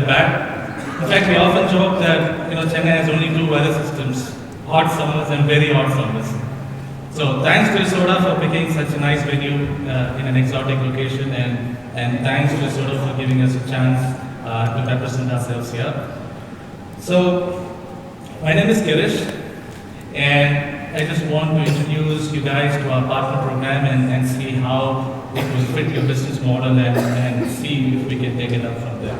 bad. In fact, we often joke that Chennai has only two weather systems: hot summers and very hot summers. So thanks to Soda for picking such a nice venue in an exotic location, and thanks to Soda for giving us a chance to represent ourselves here. So my name is Kirish, and I just want to introduce you guys to our partner program and see how it will fit your business model and see if we can take it up from there.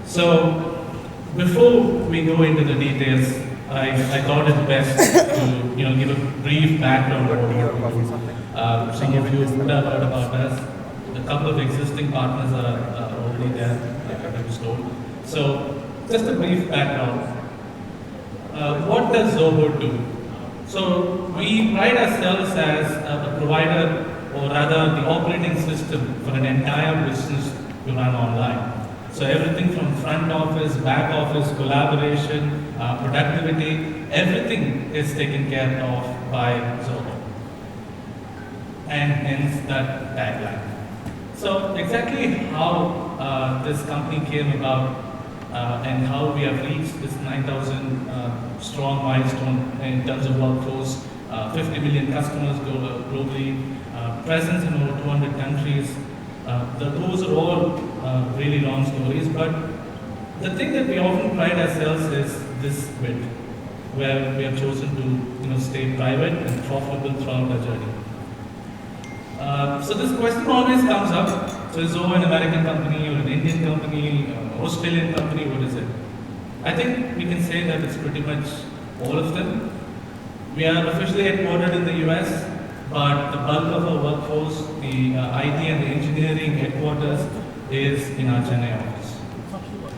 So before we go into the details, I thought it best to give a brief background on what we do. Some of you would have heard about us. A couple of existing partners are already there, like I was told. So just a brief background. What does Zoho do? So we pride ourselves as a provider, or rather the operating system for an entire business to run online. So everything from front office, back office, collaboration, productivity, everything is taken care of by Zoho. And hence that tagline. So exactly how this company came about and how we have reached this 9,000 strong milestone in terms of workforce, 50 million customers globally, presence in over 200 countries. Those are all really long stories, but the thing that we often pride ourselves is this bit, where we have chosen to stay private and profitable throughout our journey. So this question always comes up. So is Zoho an American company or an Indian company, Australian company, what is it? I think we can say that it's pretty much all of them. We are officially headquartered in the US, but the bulk of our workforce, the IT and the engineering headquarters, is in our Chennai office.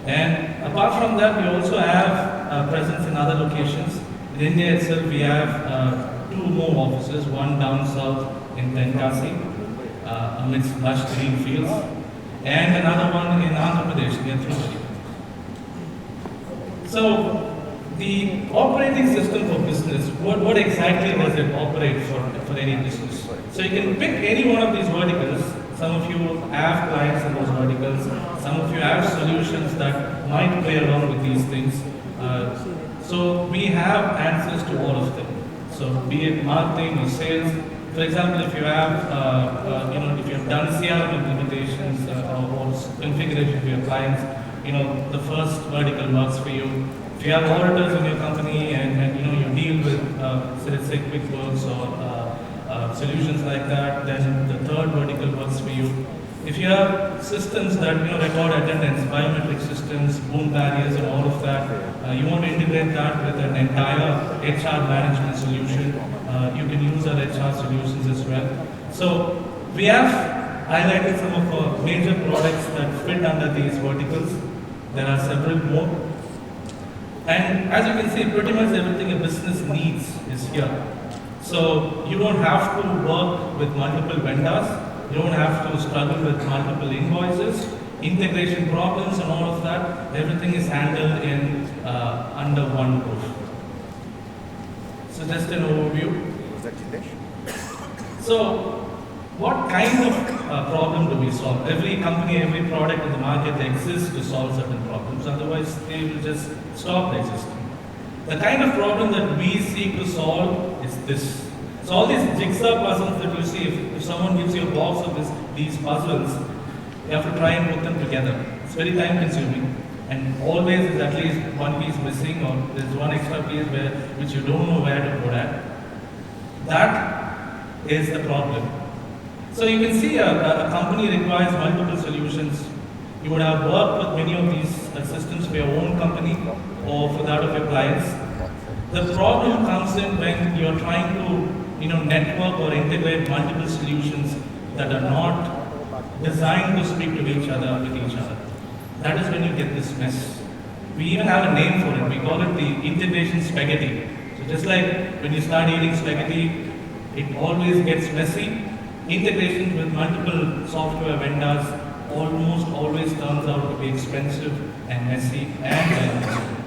And apart from that, we also have presence in other locations. In India itself, we have two more offices, one down south in Tenkasi, amidst lush green fields, and another one in Andhra Pradesh, near Tirupati. So, the operating system for business, what exactly does it operate for any business? So you can pick any one of these verticals. Some of you have clients in those verticals. Some of you have solutions that might play along with these things. So we have answers to all of them. So be it marketing or sales. For example, if you have, if you have done CRM implementations or configuration for your clients, the first vertical works for you. If you have auditors in your company and you deal with, let's say QuickBooks or solutions like that, then the third vertical works for you. If you have systems that record attendance, biometric systems, boom barriers, and all of that, you want to integrate that with an entire HR management solution. You can use our HR solutions as well. So we have highlighted some of our major products that fit under these verticals. There are several more. And as you can see, pretty much everything a business needs is here. So you don't have to work with multiple vendors. You don't have to struggle with multiple invoices, integration problems and all of that. Everything is handled in under one roof. So just an overview. So what kind of problem do we solve? Every company, every product in the market exists to solve certain problems. Otherwise, they will just stop existing. The kind of problem that we seek to solve is this. So all these jigsaw puzzles that you see, if someone gives you a box of these puzzles, you have to try and put them together. It's very time consuming, and always is at least one piece missing, or there's one extra piece which you don't know where to put at. That is the problem. So you can see a company requires multiple solutions. You would have worked with many of these systems for your own company or for that of your clients. The problem comes in when you're trying to network or integrate multiple solutions that are not designed to speak to each other with each other. That is when you get this mess. We even have a name for it. We call it the integration spaghetti. So just like when you start eating spaghetti, it always gets messy. Integration with multiple software vendors almost always turns out to be expensive and messy and time-consuming.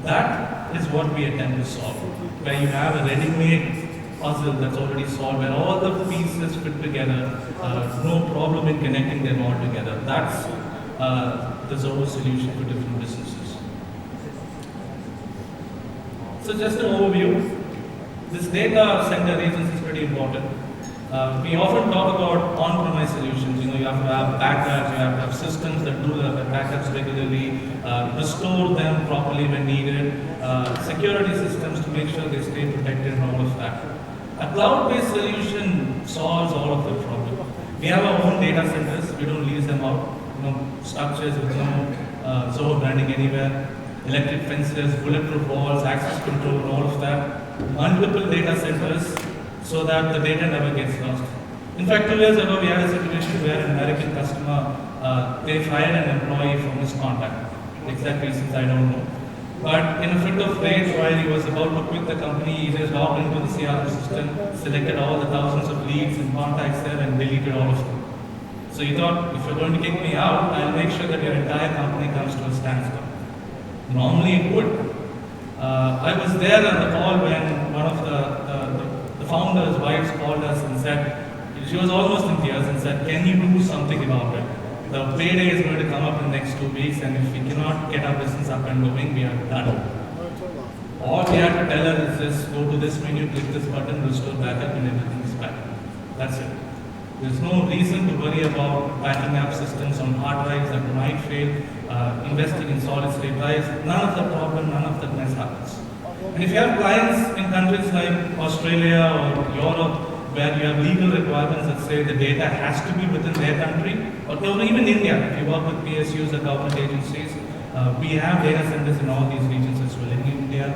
That is what we attempt to solve, where you have a ready-made puzzle that's already solved, where all the pieces fit together, no problem in connecting them all together. That's the Zoho solution for different businesses. So just an overview, this data center regions is pretty important. We often talk about on-premise solutions. You have to have backups, you have to have systems that do the backups regularly, restore them properly when needed, security systems to make sure they stay protected and all of that. A cloud-based solution solves all of the problem. We have our own data centers, we don't lease them out. Structures with no Zoho branding anywhere, electric fences, bulletproof walls, access control, and all of that. Multiple data centers so that the data never gets lost. In fact, 2 years ago, we had a situation where an American customer, they fired an employee for misconduct. Exact reasons I don't know. But in a fit of rage, while he was about to quit the company, he just logged into the CRM system, selected all the thousands of leads and contacts there, and deleted all of them. So he thought, if you're going to kick me out, I'll make sure that your entire company comes to a standstill. Normally it would. I was there on the call when one of the founder's wives called us and said, she was almost in tears and said, can you do something about it? The payday is going to come up in the next 2 weeks, and if we cannot get our business up and going, we are done. All we had to tell her is just go to this menu, click this button, restore backup, and everything is back. That's it. There's no reason to worry about backing up systems on hard drives that might fail, investing in solid state drives. None of the problem, none of that mess happens. And if you have clients in countries like Australia or Europe, where you have legal requirements that say the data has to be within their country, or even India, if you work with PSUs or government agencies, we have data centers in all these regions as well, in India,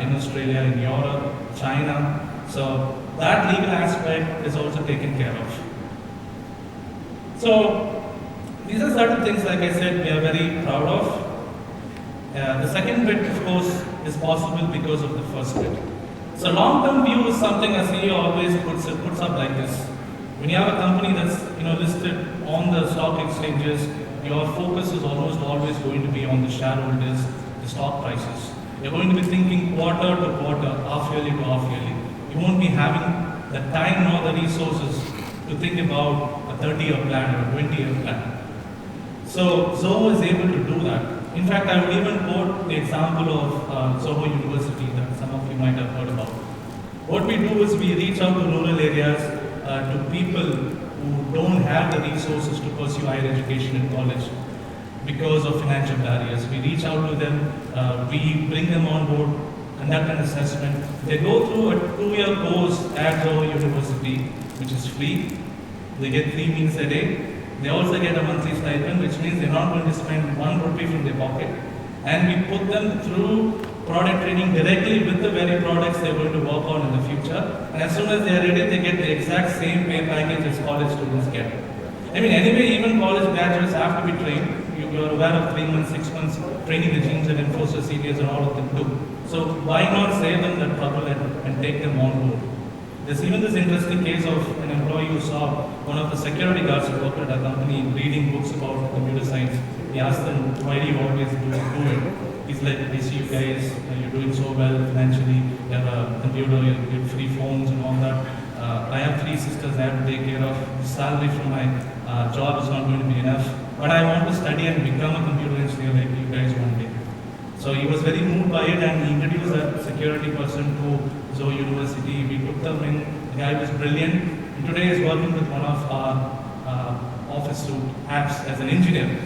in Australia, in Europe, China. So that legal aspect is also taken care of. So these are certain things, like I said, we are very proud of. The second bit, of course, is possible because of the first bit. So long-term view is something a CEO always puts up like this. When you have a company that's listed on the stock exchanges, your focus is almost always going to be on the shareholders, the stock prices. You're going to be thinking quarter to quarter, half yearly to half yearly. You won't be having the time nor the resources to think about a 30-year plan or a 20-year plan. So Zoho is able to do that. In fact, I would even quote the example of Zoho University that some of you might have heard about. What we do is we reach out to rural areas, to people who don't have the resources to pursue higher education in college because of financial barriers. We reach out to them, we bring them on board, conduct an assessment. They go through a 2-year course at Zoho University, which is free. They get 3 meals a day. They also get a monthly stipend, which means they're not going to spend 1 rupee from their pocket. And we put them through product training directly with the very products they're going to work on in the future. And as soon as they're ready, they get the exact same pay package as college students get. I mean, anyway, even college graduates have to be trained. You're aware of 3 months, 6 months training regimes that Infosys, seniors, and all of them do. So why not save them that trouble and take them on board? There's even this interesting case of an employee who saw one of the security guards who worked at a company reading books about computer science. He asked them, why do you always do it? He's like, I see you guys, you're doing so well financially, you have a computer, you have free phones and all that. I have 3 sisters I have to take care of. The salary from my job is not going to be enough. But I want to study and become a computer engineer like you guys one day. So he was very moved by it, and he introduced that security person to Zoho University. We took them in. The guy was brilliant. And today he's working with one of our office suite apps as an engineer.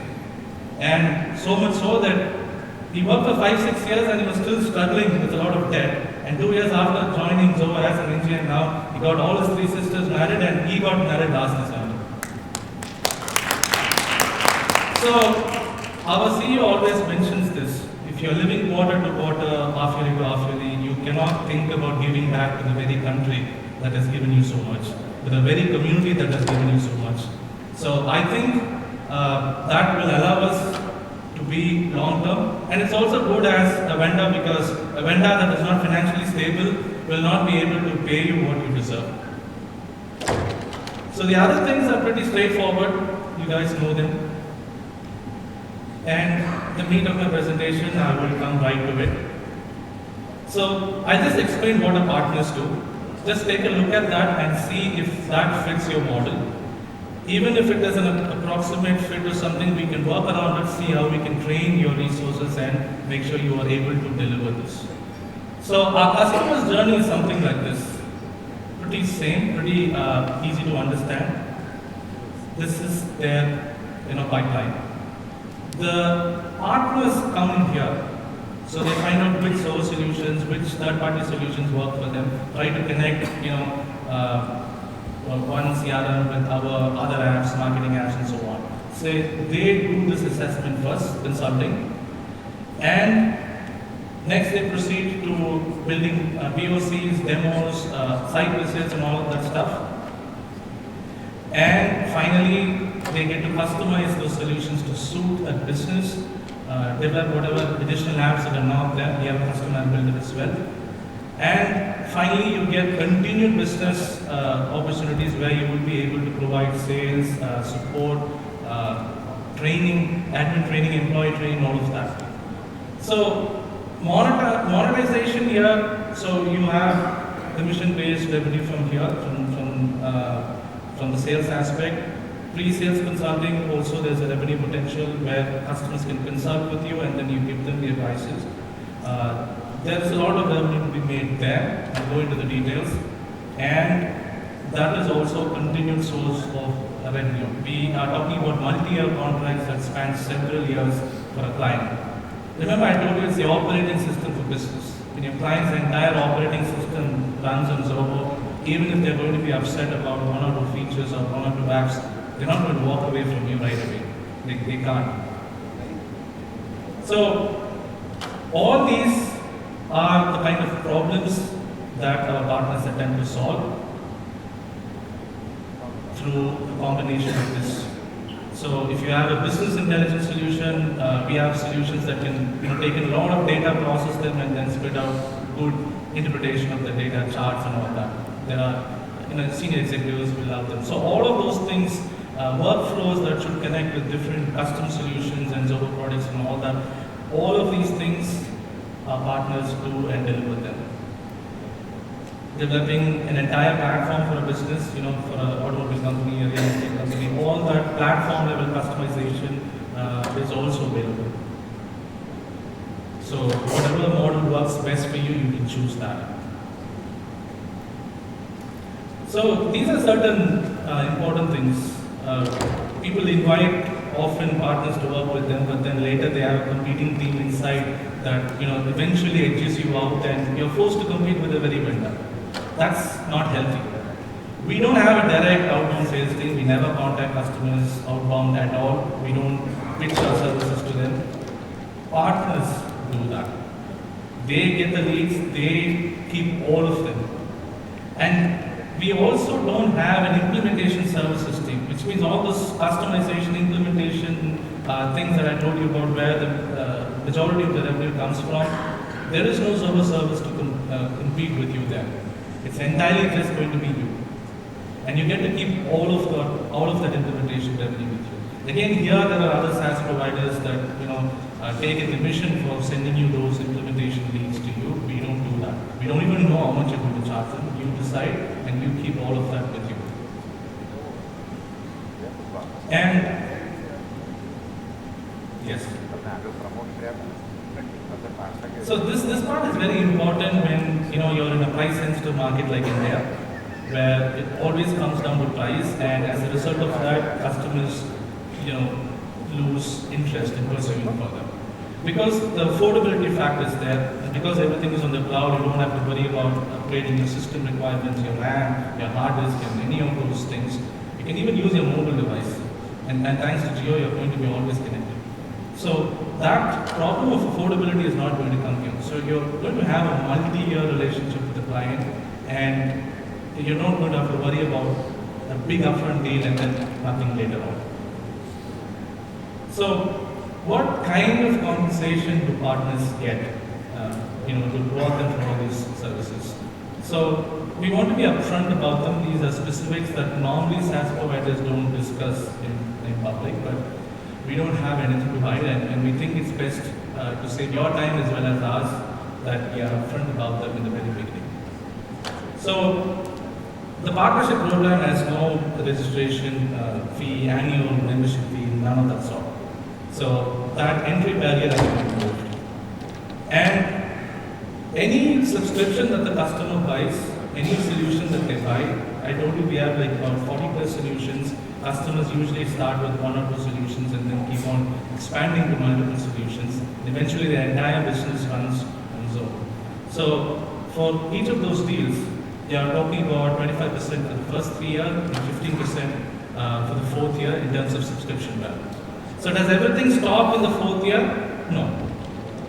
And so much so that he worked for 5-6 years and he was still struggling with a lot of debt. And 2 years after joining Zoho as an engineer now, he got all his 3 sisters married and he got married last December. So our CEO always mentions this. If you're living quarter to quarter, half yearly to half yearly, you cannot think about giving back to the very country that has given you so much, to the very community that has given you so much. So I think that will allow us to be long term, and it's also good as a vendor, because a vendor that is not financially stable will not be able to pay you what you deserve. So the other things are pretty straightforward, you guys know them. And the meat of my presentation, I will come right to it. So I just explained what our partners do. Just take a look at that and see if that fits your model. Even if it is an approximate fit or something, we can work around it, see how we can train your resources and make sure you are able to deliver this. So our customer's journey is something like this. Pretty same, pretty easy to understand. This is their pipeline. The partners come in here. So they find out which Zoho solutions, which third-party solutions work for them, try to connect, one CRM with our other apps, marketing apps, and so on. So they do this assessment first, consulting, and next they proceed to building POCs, demos, site visits, and all of that stuff. And finally, they get to customize those solutions to suit that business, develop whatever additional apps that are not there. We have a customer builder as well. And finally, you get continued business opportunities where you will be able to provide sales, support, training, admin training, employee training, all of that. So monetization here, so you have commission-based revenue from here, from the sales aspect. Pre-sales consulting, also there's a revenue potential where customers can consult with you and then you give them the advices. There's a lot of revenue to be made there. I'll go into the details. And that is also a continued source of revenue. We are talking about multi-year contracts that span several years for a client. Remember, I told you it's the operating system for business. When your client's entire operating system runs on Zoho, even if they're going to be upset about one or two features or one or two apps, they're not going to walk away from you right away. They can't. So, all these are the kind of problems that our partners attempt to solve through a combination of this. So, if you have a business intelligence solution, we have solutions that can take in a lot of data, process them, and then spit out good interpretation of the data, charts, and all that. There are senior executives will love them. So, all of those things. Workflows that should connect with different custom solutions and Zoho products and all that. All of these things our partners do and deliver them. Developing an entire platform for a business, for an automobile company, a real estate company, all that platform level customization is also available. So whatever model works best for you, you can choose that. So these are certain important things. People invite often partners to work with them, but then later they have a competing team inside that eventually edges you out, and you're forced to compete with a very vendor. That's not healthy. We don't have a direct outbound sales team. We never contact customers outbound at all. We don't pitch our services to them. Partners do that. They get the leads. They keep all of them. And we also don't have an implementation services team, which means all those customization, implementation things that I told you about where the majority of the revenue comes from, there is no Zoho service to compete with you there. It's entirely just going to be you. And you get to keep all of that implementation revenue with you. Again, here there are other SaaS providers that take a commission for sending you those implementation leads to you. We don't do that. We don't even know how much you're going to charge them. You decide and you keep all of that with you. And yes. So this part is very important when you're in a price-sensitive market like India, where it always comes down to price, and as a result of that, customers lose interest in pursuing further. Because the affordability factor is there, and because everything is on the cloud, you don't have to worry about upgrading your system requirements, your RAM, your hard disk, and any of those things. You can even use your mobile device. And thanks to Jio, you're going to be always connected. So that problem of affordability is not going to come here. So you're going to have a multi-year relationship with the client, and you're not going to have to worry about a big upfront deal and then nothing later on. So what kind of compensation do partners get, to reward them for all these services? So we want to be upfront about them. These are specifics that normally SaaS providers don't discuss in public, but we don't have anything to hide, and we think it's best to save your time as well as ours that we are upfront about them in the very beginning. So The partnership program has no registration fee, annual membership fee, none of that sort. So that entry barrier has been removed. And any subscription that the customer buys, any solution that they buy, I told you we have like about 40 plus solutions. Customers usually start with one or two solutions and then keep on expanding to multiple solutions. Eventually, their entire business runs on Zoho. So for each of those deals, they are talking about 25% for the first 3 years and 15% for the 4th year in terms of subscription value. So does everything stop in the 4th year? No.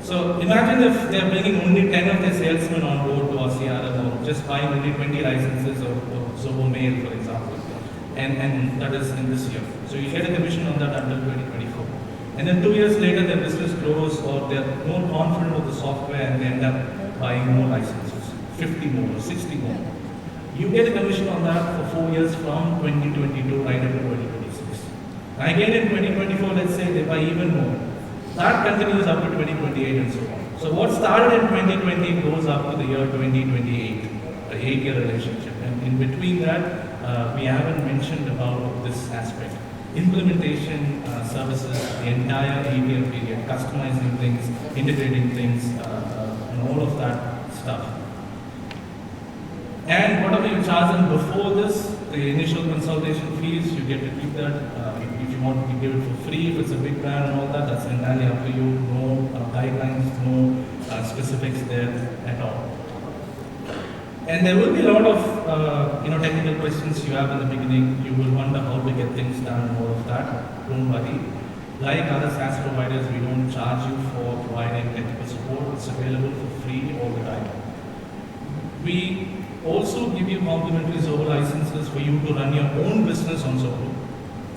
So imagine if they are bringing only 10 of their salesmen on board to our CRM or just buying only 20 licenses of Zoho Mail, for example. And that is in this year. So you get a commission on that until 2024. And then 2 years later, their business grows or they're more confident of the software and they end up buying more licenses, 50 more, 60 more. You get a commission on that for 4 years from 2022 right up to 2026. And again in 2024, let's say they buy even more. That continues up to 2028 and so on. So what started in 2020 goes up to the year 2028, a 8-year relationship. And in between that, we haven't mentioned about this aspect. Implementation services, the entire 8-year period, customizing things, integrating things, and all of that stuff. And whatever you charge them before this, the initial consultation fees, you get to keep that. If you want to give it for free, if it's a big brand and all that, that's entirely up to you. No guidelines, no specifics there at all. And there will be a lot of technical questions you have in the beginning. You will wonder how to get things done and all of that. Don't worry. Like other SaaS providers, we don't charge you for providing technical support. It's available for free all the time. We also give you complimentary Zoho licenses for you to run your own business on Zoho.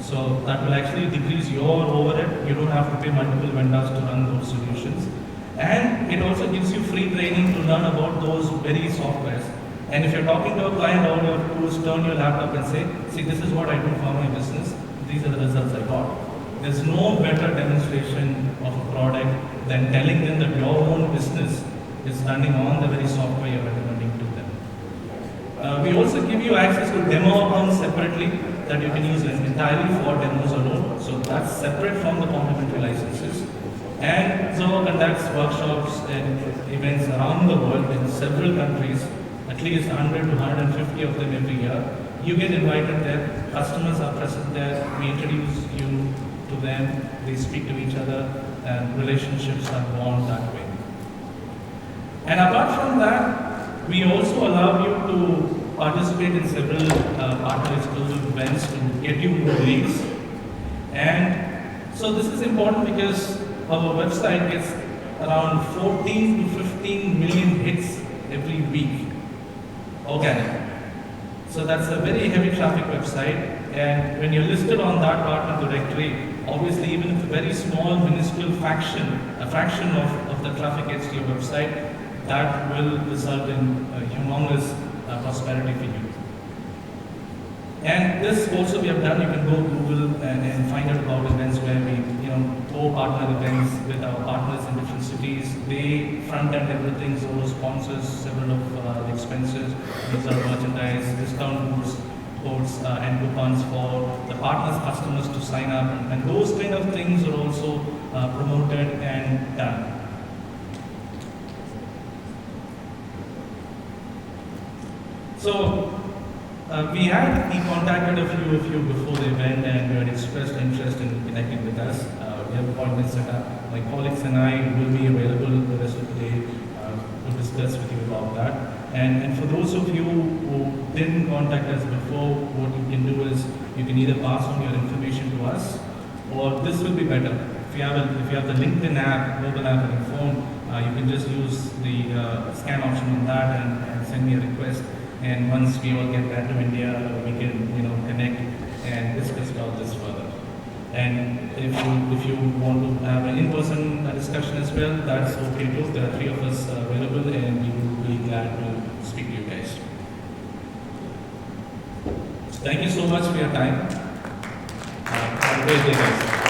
So that will actually decrease your overhead. You don't have to pay multiple vendors to run those solutions. And it also gives you free training to learn about those very softwares. And if you're talking to a client, all you have to do is turn your laptop and say, see, this is what I do for my business. These are the results I got. There's no better demonstration of a product than telling them that your own business is running on the very software you're recommending to them. We also give you access to demo accounts separately that you can use entirely for demos alone. So that's separate from the complimentary licenses. And Zoho conducts workshops and events around the world in several countries, at least 100 to 150 of them every year. You get invited there, customers are present there, we introduce you to them, they speak to each other, and relationships are born that way. And apart from that, we also allow you to participate in several partner exclusive events to get you more leads. And so this is important because our website gets around 14 to 15 million hits every week, organic. So that's a very heavy traffic website, and when you're listed on that partner directory, obviously even if a very small minuscule fraction of the traffic gets to your website, that will result in humongous prosperity for you. And this also we have done, you can go Google and find out about events where we co-partner events with our partners in different cities. They front-end everything, so sponsors several of the expenses. These are merchandise, discount codes and coupons for the partners' customers to sign up. And those kind of things are also promoted and done. So we had contacted a few of you before the event and you had expressed interest in connecting with us. We have appointments set up. My colleagues and I will be available the rest of the day to discuss with you about that. And for those of you who didn't contact us before, what you can do is you can either pass on your information to us, or this will be better. If you have the LinkedIn app, mobile app on your phone, you can just use the scan option on that and send me a request. And once we all get back to India, we can connect and discuss about this further. And if you want to have an in-person discussion as well, that's okay too. There are 3 of us available, and we will be glad to speak to you guys. Thank you so much for your time. Have a great day, guys.